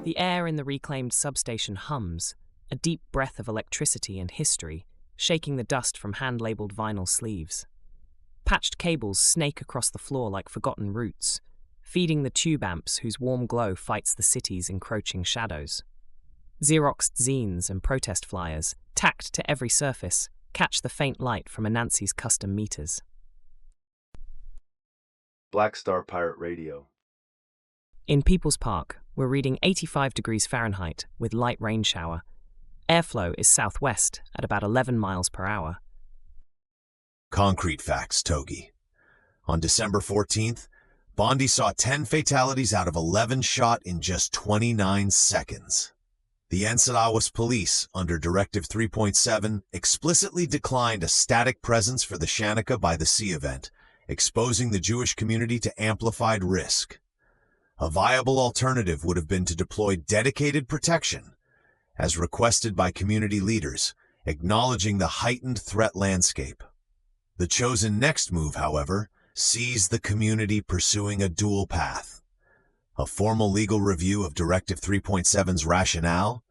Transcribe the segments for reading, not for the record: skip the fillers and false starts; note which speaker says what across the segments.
Speaker 1: The air in the reclaimed substation hums, a deep breath of electricity and history, shaking the dust from hand-labeled vinyl sleeves. Patched cables snake across the floor like forgotten roots, feeding the tube amps whose warm glow fights the city's encroaching shadows. Xeroxed zines and protest flyers, tacked to every surface, catch the faint light from Anansi's custom meters.
Speaker 2: Black Star Pirate Radio.
Speaker 1: In People's Park, we're reading 85 degrees Fahrenheit with light rain shower. Airflow is southwest at about 11 miles per hour.
Speaker 3: Concrete facts, Togee. On December 14th, Bondi saw 10 fatalities out of 11 shot in just 29 seconds. The Ensenadawas police, under Directive 3.7, explicitly declined a static presence for the Chanukah by the Sea event, exposing the Jewish community to amplified risk. A viable alternative would have been to deploy dedicated protection, as requested by community leaders, acknowledging the heightened threat landscape. The chosen next move, however, sees the community pursuing a dual path: a formal legal review of Directive 3.7's rationale,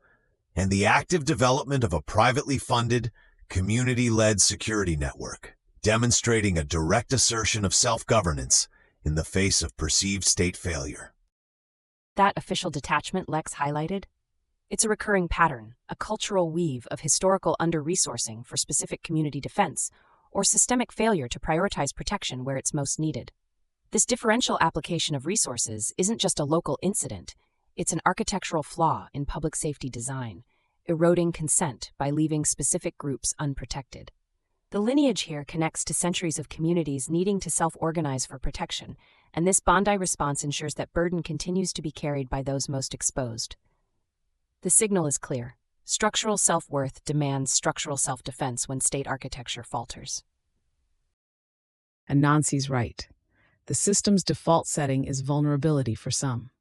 Speaker 3: and the active development of a privately funded, community-led security network, demonstrating a direct assertion of self-governance in the face of perceived state failure.
Speaker 4: That official detachment Lex highlighted? It's a recurring pattern, a cultural weave of historical under-resourcing for specific community defense, or systemic failure to prioritize protection where it's most needed. This differential application of resources isn't just a local incident, it's an architectural flaw in public safety design, eroding consent by leaving specific groups unprotected. The lineage here connects to centuries of communities needing to self-organize for protection, and this Bondi response ensures that burden continues to be carried by those most exposed. The signal is clear. Structural self-worth demands structural self-defense when state architecture falters.
Speaker 5: And Nancy's right. The system's default setting is vulnerability for some.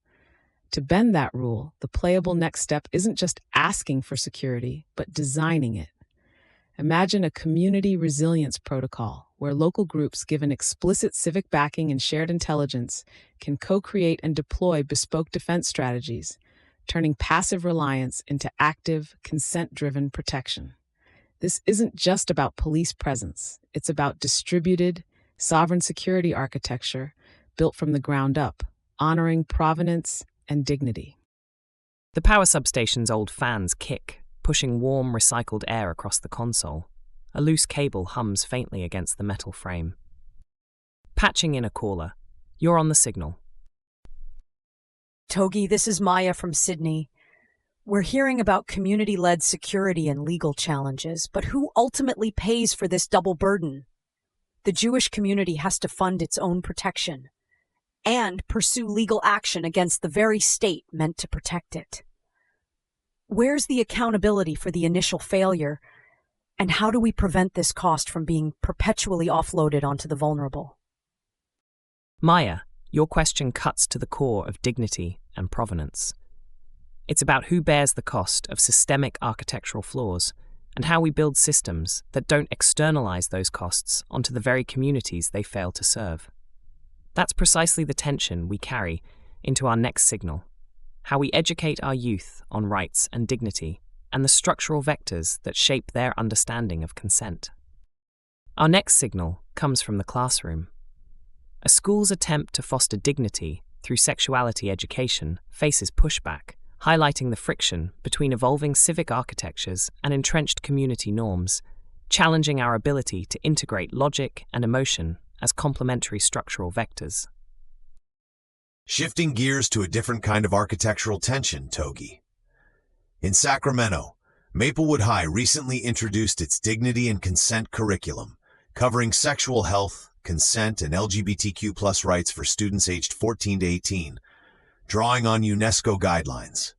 Speaker 5: To bend that rule, the playable next step isn't just asking for security, but designing it. Imagine a community resilience protocol where local groups given explicit civic backing and shared intelligence can co-create and deploy bespoke defense strategies, turning passive reliance into active, consent-driven protection. This isn't just about police presence. It's about distributed, sovereign security architecture built from the ground up, honoring provenance and dignity.
Speaker 1: The power substation's old fans kick, pushing warm, recycled air across the console. A loose cable hums faintly against the metal frame. Patching in a caller. You're on the signal.
Speaker 6: Togee, this is Maya from Sydney. We're hearing about community-led security and legal challenges, but who ultimately pays for this double burden? The Jewish community has to fund its own protection and pursue legal action against the very state meant to protect it. Where's the accountability for the initial failure, and how do we prevent this cost from being perpetually offloaded onto the vulnerable?
Speaker 1: Maya, your question cuts to the core of dignity and provenance. It's about who bears the cost of systemic architectural flaws and how we build systems that don't externalize those costs onto the very communities they fail to serve. That's precisely the tension we carry into our next signal: how we educate our youth on rights and dignity and the structural vectors that shape their understanding of consent. Our next signal comes from the classroom. A school's attempt to foster dignity through sexuality education faces pushback, highlighting the friction between evolving civic architectures and entrenched community norms, challenging our ability to integrate logic and emotion as complementary structural vectors.
Speaker 3: Shifting gears to a different kind of architectural tension, Togee. In Sacramento, Maplewood High recently introduced its Dignity and Consent curriculum, covering sexual health, consent, and LGBTQ+ rights for students aged 14 to 18, drawing on UNESCO guidelines.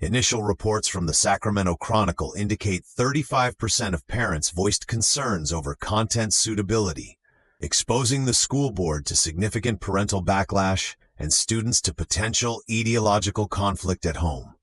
Speaker 3: Initial reports from the Sacramento Chronicle indicate 35% of parents voiced concerns over content suitability, exposing the school board to significant parental backlash and students to potential ideological conflict at home.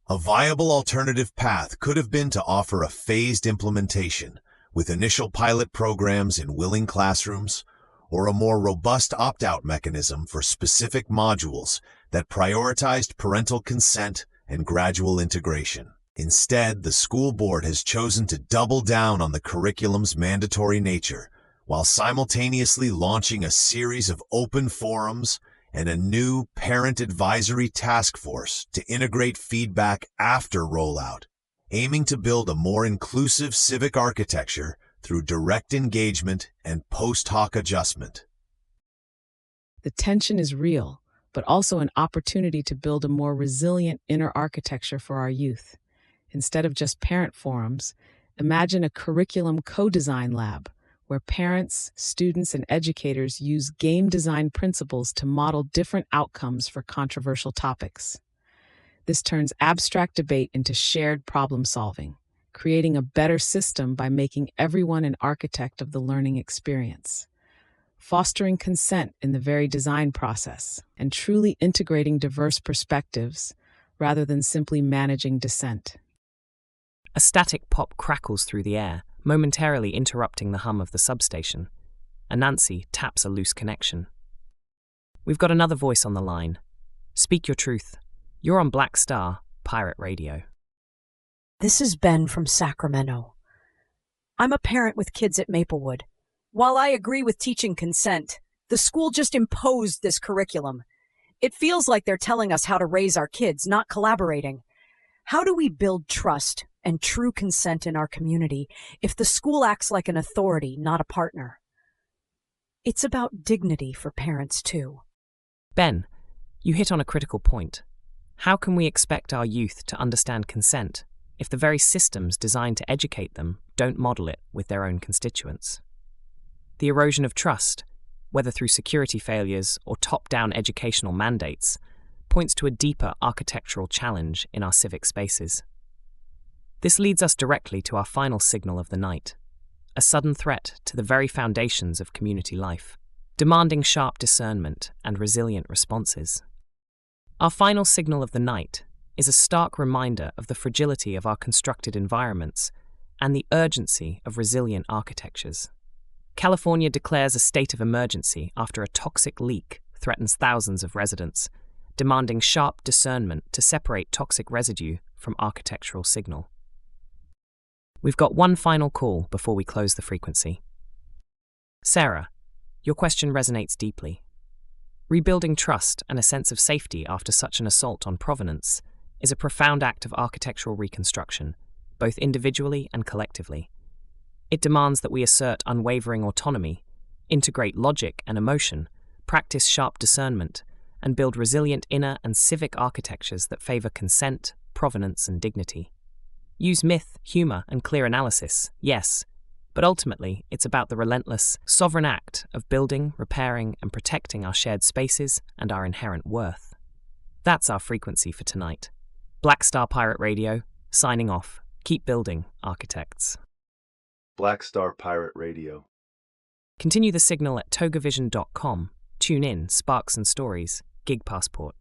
Speaker 3: A viable alternative path could have been to offer a phased implementation, with initial pilot programs in willing classrooms, or a more robust opt-out mechanism for specific modules that prioritized parental consent and gradual integration. Instead, the school board has chosen to double down on the curriculum's mandatory nature, while simultaneously launching a series of open forums and a new parent advisory task force to integrate feedback after rollout, aiming to build a more inclusive civic architecture through direct engagement and post hoc adjustment.
Speaker 5: The tension is real, but also an opportunity to build a more resilient inner architecture for our youth. Instead of just parent forums, imagine a curriculum co-design lab where parents, students, and educators use game design principles to model different outcomes for controversial topics. This turns abstract debate into shared problem solving, creating a better system by making everyone an architect of the learning experience, fostering consent in the very design process, and truly integrating diverse perspectives rather than simply managing dissent.
Speaker 1: A static pop crackles through the air, momentarily interrupting the hum of the substation. Nancy taps a loose connection. We've got another voice on the line. Speak your truth. You're on Black Star Pirate Radio.
Speaker 6: This is Ben from Sacramento. I'm a parent with kids at Maplewood. While I agree with teaching consent, the school just imposed this curriculum. It feels like they're telling us how to raise our kids, not collaborating. How do we build trust and true consent in our community if the school acts like an authority, not a partner? It's about dignity for parents, too.
Speaker 1: Ben, you hit on a critical point. How can we expect our youth to understand consent if the very systems designed to educate them don't model it with their own constituents? The erosion of trust, whether through security failures or top-down educational mandates, points to a deeper architectural challenge in our civic spaces. This leads us directly to our final signal of the night, a sudden threat to the very foundations of community life, demanding sharp discernment and resilient responses. Our final signal of the night is a stark reminder of the fragility of our constructed environments and the urgency of resilient architectures. California declares a state of emergency after a toxic leak threatens thousands of residents, demanding sharp discernment to separate toxic residue from architectural signal. We've got one final call before we close the frequency. Sarah, your question resonates deeply. Rebuilding trust and a sense of safety after such an assault on provenance is a profound act of architectural reconstruction, both individually and collectively. It demands that we assert unwavering autonomy, integrate logic and emotion, practice sharp discernment, and build resilient inner and civic architectures that favor consent, provenance, and dignity. Use myth, humor, and clear analysis, yes, but ultimately it's about the relentless, sovereign act of building, repairing, and protecting our shared spaces and our inherent worth. That's our frequency for tonight. Black Star Pirate Radio, signing off. Keep building, architects.
Speaker 2: Black Star Pirate Radio.
Speaker 1: Continue the signal at TogeeVision.com. Tune in, Sparks and Stories, Gig Passport.